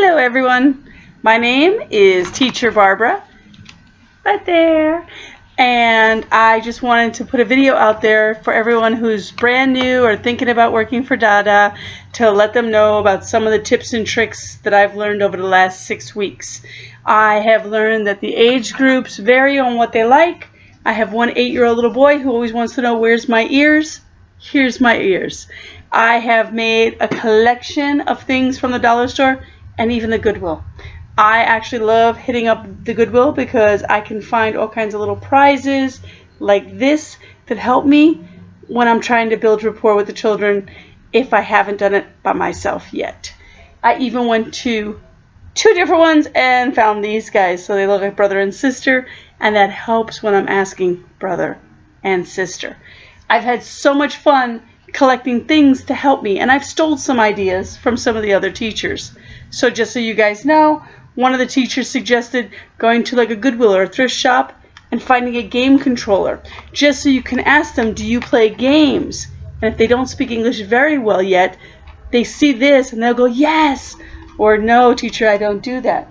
Hello everyone, my name is Teacher Barbara, right there, and I just wanted to put a video out there for everyone who's brand new or thinking about working for DaDa to let them know about some of the tips and tricks that I've learned over the last 6 weeks. I have learned that the age groups vary on what they like. I have one 8-year-old little boy who always wants to know, where's my ears? Here's my ears. I have made a collection of things from the dollar store and even the Goodwill. I actually love hitting up the Goodwill because I can find all kinds of little prizes like this that help me when I'm trying to build rapport with the children if I haven't done it by myself yet. I even went to 2 different ones and found these guys, so they look like brother and sister, and that helps when I'm asking brother and sister. I've had so much fun collecting things to help me, and I've stole some ideas from some of the other teachers. So just so you guys know, one of the teachers suggested going to like a Goodwill or a thrift shop and finding a game controller, just so you can ask them, do you play games? And if they don't speak English very well yet, they see this and they'll go, yes, or no, teacher, I don't do that.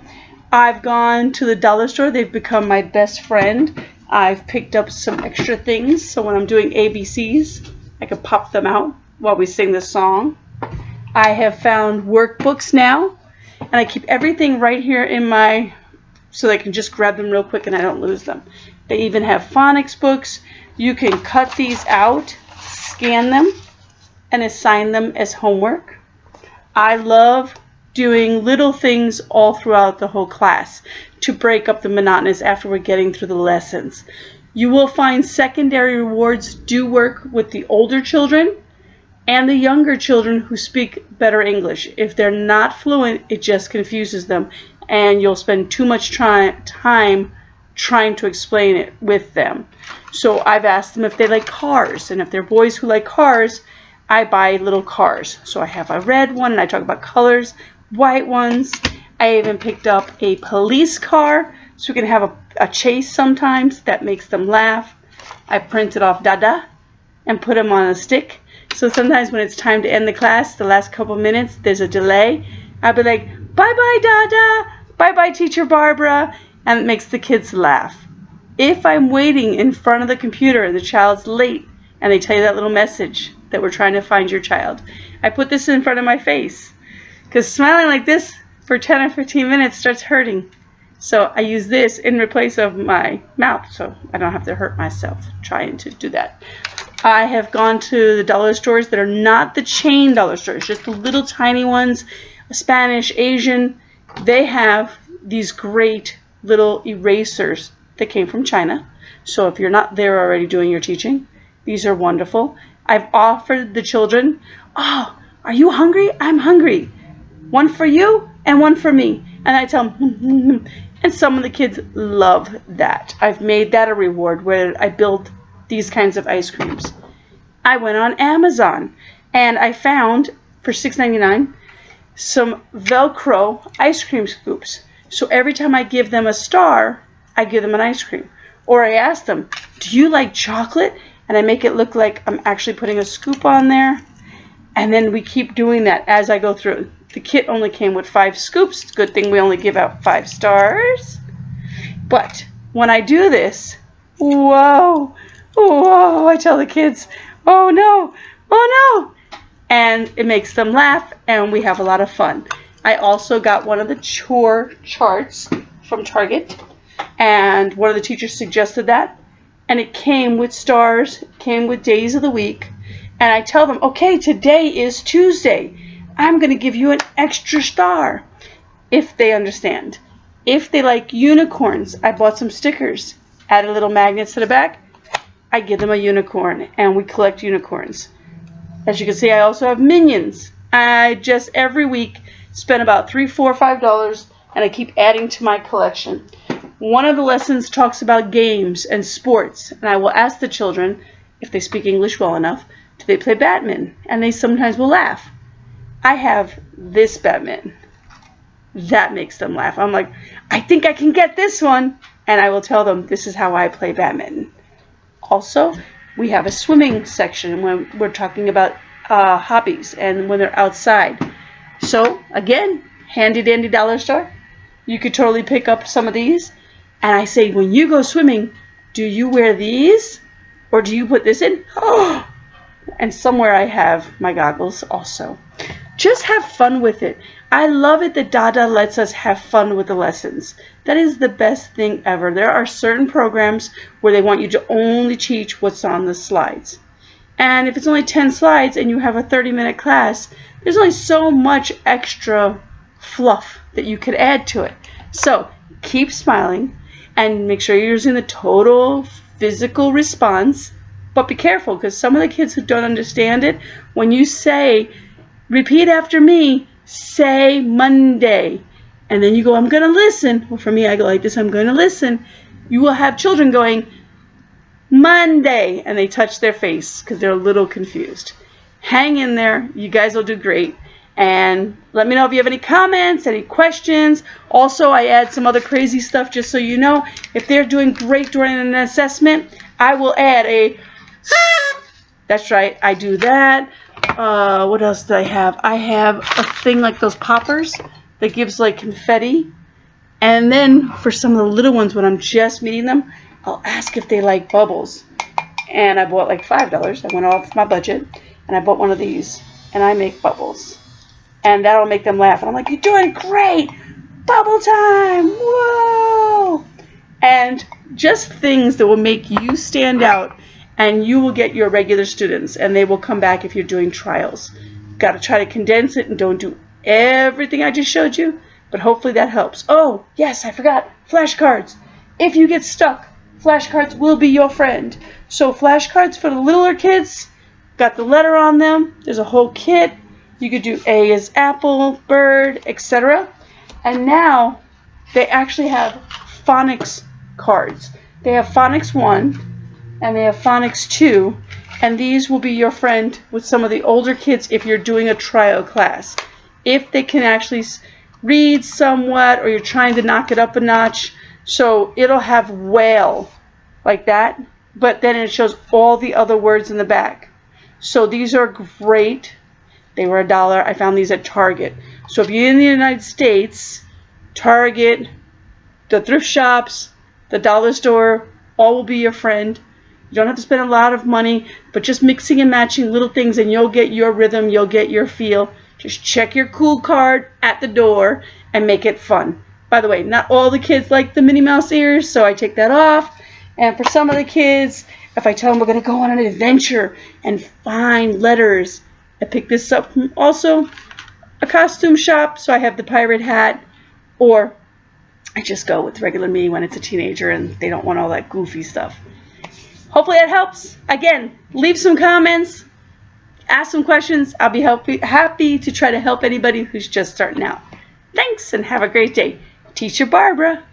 I've gone to the dollar store. They've become my best friend. I've picked up some extra things, so when I'm doing ABCs, I can pop them out while we sing the song. I have found workbooks now, and I keep everything right here in my, so they can just grab them real quick and I don't lose them. They even have phonics books. You can cut these out, scan them, and assign them as homework. I love doing little things all throughout the whole class to break up the monotonous after we're getting through the lessons. You will find secondary rewards do work with the older children and the younger children who speak better English. If they're not fluent, it just confuses them, and you'll spend too much time trying to explain it with them. So I've asked them if they like cars, and if they're boys who like cars, I buy little cars. So I have a red one, and I talk about colors, white ones. I even picked up a police car, so we can have a chase sometimes that makes them laugh. I printed off DaDa and put them on a stick. So sometimes when it's time to end the class, the last couple minutes, there's a delay. I'll be like, bye-bye, DaDa, bye-bye, Teacher Barbara, and it makes the kids laugh. If I'm waiting in front of the computer and the child's late, and they tell you that little message that we're trying to find your child, I put this in front of my face, because smiling like this for 10 or 15 minutes starts hurting. So I use this in place of my mouth, so I don't have to hurt myself trying to do that. I have gone to the dollar stores that are not the chain dollar stores, just the little tiny ones, Spanish, Asian. They have these great little erasers that came from China. So if you're not there already doing your teaching, these are wonderful. I've offered the children, oh, are you hungry? I'm hungry. One for you and one for me. And I tell them, and some of the kids love that. I've made that a reward where I build these kinds of ice creams. I went on Amazon and I found for $6.99 some Velcro ice cream scoops. So every time I give them a star, I give them an ice cream. Or I ask them, do you like chocolate? And I make it look like I'm actually putting a scoop on there. And then we keep doing that as I go through. The kit only came with 5 scoops. Good thing we only give out 5 stars. But when I do this, whoa, whoa, I tell the kids, oh no, oh no. And it makes them laugh, and we have a lot of fun. I also got one of the chore charts from Target, and one of the teachers suggested that. And it came with stars, came with days of the week. And I tell them, okay, today is Tuesday. I'm going to give you an extra star, if they understand. If they like unicorns, I bought some stickers, added little magnets to the back. I give them a unicorn, and we collect unicorns. As you can see, I also have minions. I just every week spend about $3, $4, $5, and I keep adding to my collection. One of the lessons talks about games and sports, and I will ask the children, if they speak English well enough, do they play badminton? And they sometimes will laugh. I have this badminton. That makes them laugh. I'm like, I think I can get this one. And I will tell them, this is how I play badminton. Also, we have a swimming section when we're talking about hobbies and when they're outside. So, again, handy dandy dollar store. You could totally pick up some of these. And I say, when you go swimming, do you wear these? Or do you put this in? Oh! And somewhere I have my goggles also. Just have fun with it. I love it that DaDa lets us have fun with the lessons. That is the best thing ever. There are certain programs where they want you to only teach what's on the slides. And if it's only 10 slides and you have a 30-minute class, there's only so much extra fluff that you could add to it. So keep smiling and make sure you're using the total physical response. But be careful, because some of the kids who don't understand it, when you say, repeat after me, say Monday, and then you go, I'm going to listen. Well, for me, I go like this, I'm going to listen. You will have children going, Monday, and they touch their face because they're a little confused. Hang in there. You guys will do great. And let me know if you have any comments, any questions. Also, I add some other crazy stuff just so you know. If they're doing great during an assessment, I will add a... That's right, I do that. What else do I have? I have a thing like those poppers that gives like confetti. And then for some of the little ones, when I'm just meeting them, I'll ask if they like bubbles. And I bought like $5. I went off my budget and I bought one of these. And I make bubbles. And that'll make them laugh. And I'm like, you're doing great! Bubble time! Whoa! And just things that will make you stand out, and you will get your regular students, and they will come back if you're doing trials. Got to try to condense it and don't do everything I just showed you, but hopefully that helps. Oh, yes, I forgot. Flashcards. If you get stuck, flashcards will be your friend. So flashcards for the littler kids, got the letter on them. There's a whole kit. You could do A as apple, bird, etc. And now they actually have phonics cards. They have phonics 1 and they have phonics 2, and these will be your friend with some of the older kids if you're doing a trial class. If they can actually read somewhat, or you're trying to knock it up a notch. So it'll have whale like that, but then it shows all the other words in the back. So these are great. They were $1. I found these at Target. So if you're in the United States, Target, the thrift shops, the dollar store, all will be your friend. You don't have to spend a lot of money, but just mixing and matching little things and you'll get your rhythm, you'll get your feel. Just check your cool card at the door and make it fun. By the way, not all the kids like the Minnie Mouse ears, so I take that off. And for some of the kids, if I tell them we're going to go on an adventure and find letters, I pick this up from also a costume shop, so I have the pirate hat, or I just go with regular me when it's a teenager and they don't want all that goofy stuff. Hopefully that helps. Again, leave some comments, ask some questions. I'll be happy to try to help anybody who's just starting out. Thanks, and have a great day. Teacher Barbara.